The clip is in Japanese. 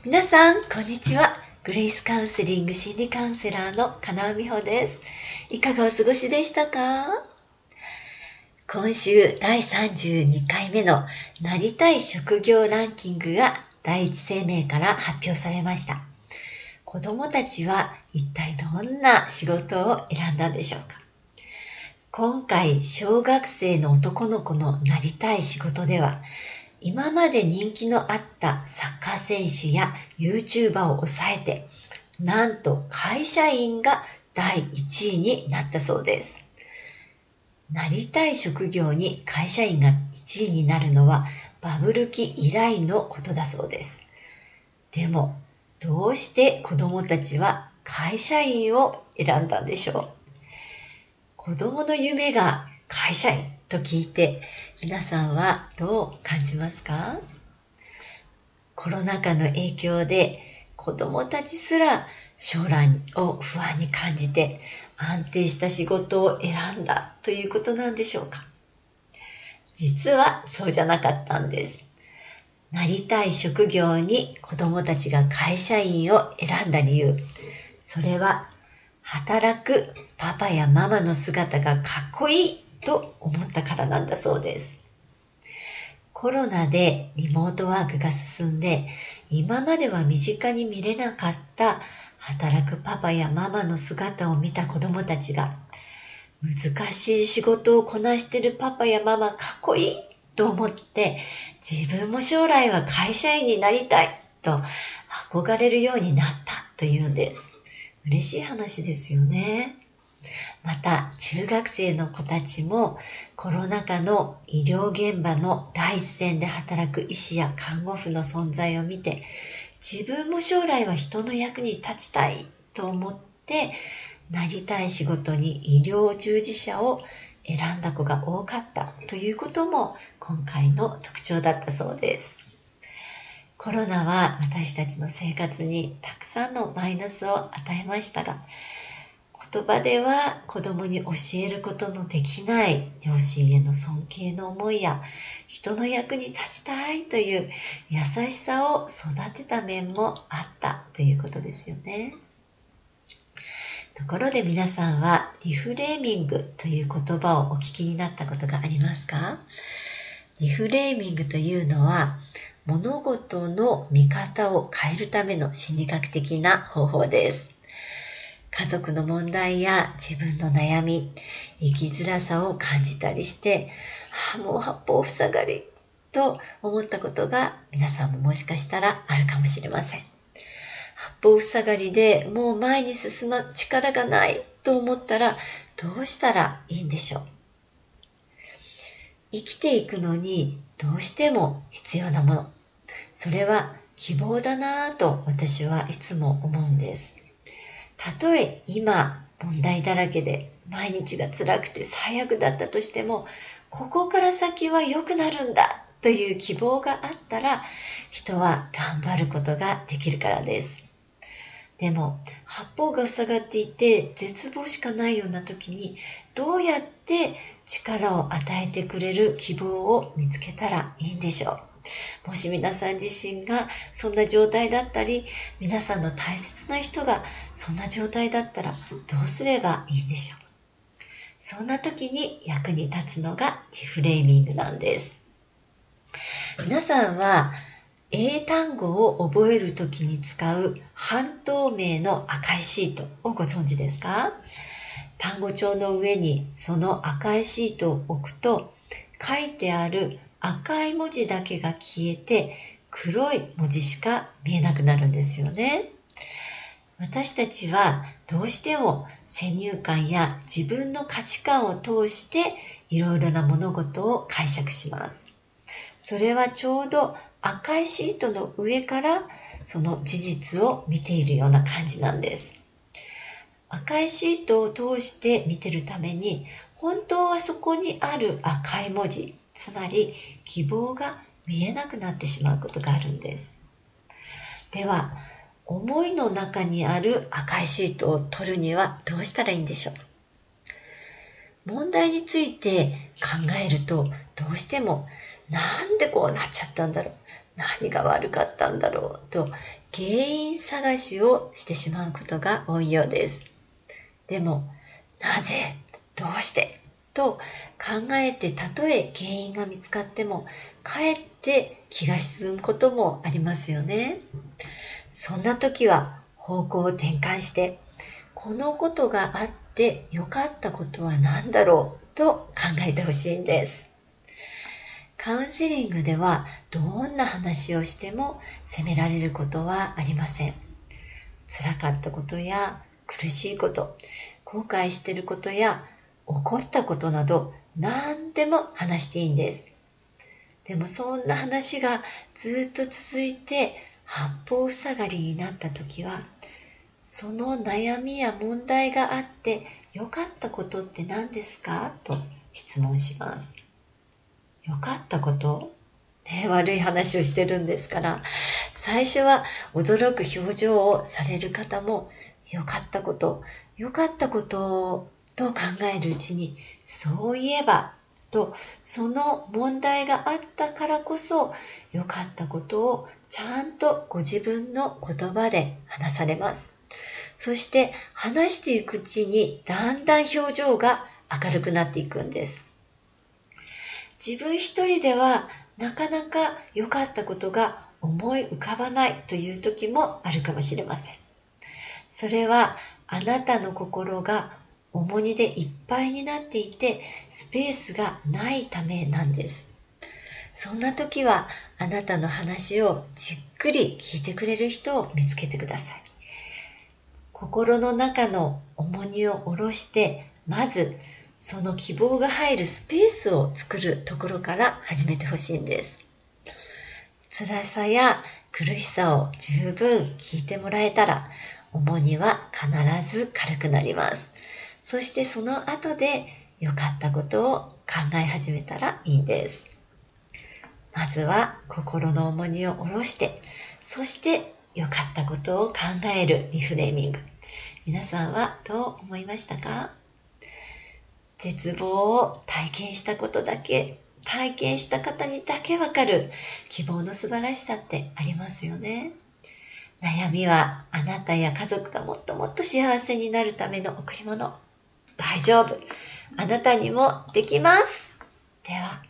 皆さん、こんにちは。グレイスカウンセリング心理カウンセラーの金尾美穂です。いかがお過ごしでしたか？今週第32回目のなりたい職業ランキングが第一生命から発表されました。子供たちは一体どんな仕事を選んだんでしょうか？今回、小学生の男の子のなりたい仕事では、今まで人気のあったサッカー選手や YouTuber を抑えて、なんと会社員が第1位になったそうです。なりたい職業に会社員が1位になるのはバブル期以来のことだそうです。でも、どうして子供たちは会社員を選んだんでしょう？子供の夢が会社員と聞いて、皆さんはどう感じますか？コロナ禍の影響で子供たちすら将来を不安に感じて安定した仕事を選んだということなんでしょうか？実はそうじゃなかったんです。なりたい職業に子供たちが会社員を選んだ理由、それは働くパパやママの姿がかっこいいと思ったからなんだそうです。コロナでリモートワークが進んで、今までは身近に見れなかった働くパパやママの姿を見た子供たちが、難しい仕事をこなしているパパやママかっこいいと思って、自分も将来は会社員になりたいと憧れるようになったというんです。嬉しい話ですよね。また中学生の子たちもコロナ禍の医療現場の第一線で働く医師や看護婦の存在を見て、自分も将来は人の役に立ちたいと思ってなりたい仕事に医療従事者を選んだ子が多かったということも今回の特徴だったそうです。コロナは私たちの生活にたくさんのマイナスを与えましたが、言葉では子供に教えることのできない両親への尊敬の思いや人の役に立ちたいという優しさを育てた面もあったということですよね。ところで皆さんはリフレーミングという言葉をお聞きになったことがありますか？リフレーミングというのは物事の見方を変えるための心理学的な方法です。家族の問題や自分の悩み、生きづらさを感じたりして、もう八方塞がりと思ったことが皆さんももしかしたらあるかもしれません。八方塞がりでもう前に進む力がないと思ったらどうしたらいいんでしょう？生きていくのにどうしても必要なもの、それは希望だなぁと私はいつも思うんです。たとえ今問題だらけで毎日が辛くて最悪だったとしても、ここから先は良くなるんだという希望があったら人は頑張ることができるからです。でも八方が塞がっていて絶望しかないような時にどうやって力を与えてくれる希望を見つけたらいいんでしょう？もし皆さん自身がそんな状態だったり、皆さんの大切な人がそんな状態だったらどうすればいいんでしょう？そんな時に役に立つのがリフレーミングなんです。皆さんは英単語を覚えるときに使う半透明の赤いシートをご存知ですか？単語帳の上にその赤いシートを置くと、書いてある赤い文字だけが消えて黒い文字しか見えなくなるんですよね。私たちはどうしても先入観や自分の価値観を通していろいろな物事を解釈します。それはちょうど赤いシートの上からその事実を見ているような感じなんです。赤いシートを通して見てるために、本当はそこにある赤い文字、つまり希望が見えなくなってしまうことがあるんです。では、思いの中にある赤いシートを取るにはどうしたらいいんでしょう？問題について考えるとどうしてもなんでこうなっちゃったんだろう、何が悪かったんだろうと原因探しをしてしまうことが多いようです。でも、なぜ、どうしてと考えて、たとえ原因が見つかっても、かえって気が沈むこともありますよね。そんな時は方向を転換して、このことがあって良かったことは何だろうと考えてほしいんです。カウンセリングではどんな話をしても責められることはありません。辛かったことや苦しいこと、後悔していることや怒ったことなど何でも話していいんです。でもそんな話がずっと続いて八方塞がりになった時は、その悩みや問題があって良かったことって何ですかと質問します。良かったこと、悪い話をしてるんですから、最初は驚く表情をされる方も、良かったこと、良かったことと考えるうちに、そういえばと、その問題があったからこそ、良かったことをちゃんとご自分の言葉で話されます。そして話していくうちに、だんだん表情が明るくなっていくんです。自分一人ではなかなか良かったことが思い浮かばないという時もあるかもしれません。それはあなたの心が重荷でいっぱいになっていて、スペースがないためなんです。そんな時はあなたの話をじっくり聞いてくれる人を見つけてください。心の中の重荷を下ろして、まずその希望が入るスペースを作るところから始めてほしいんです。辛さや苦しさを十分聞いてもらえたら、重荷は必ず軽くなります。そしてその後で良かったことを考え始めたらいいんです。まずは心の重荷を下ろして、そして良かったことを考えるリフレーミング。皆さんはどう思いましたか？絶望を体験した方にだけわかる希望の素晴らしさってありますよね。悩みはあなたや家族がもっともっと幸せになるための贈り物。大丈夫。あなたにもできます。では。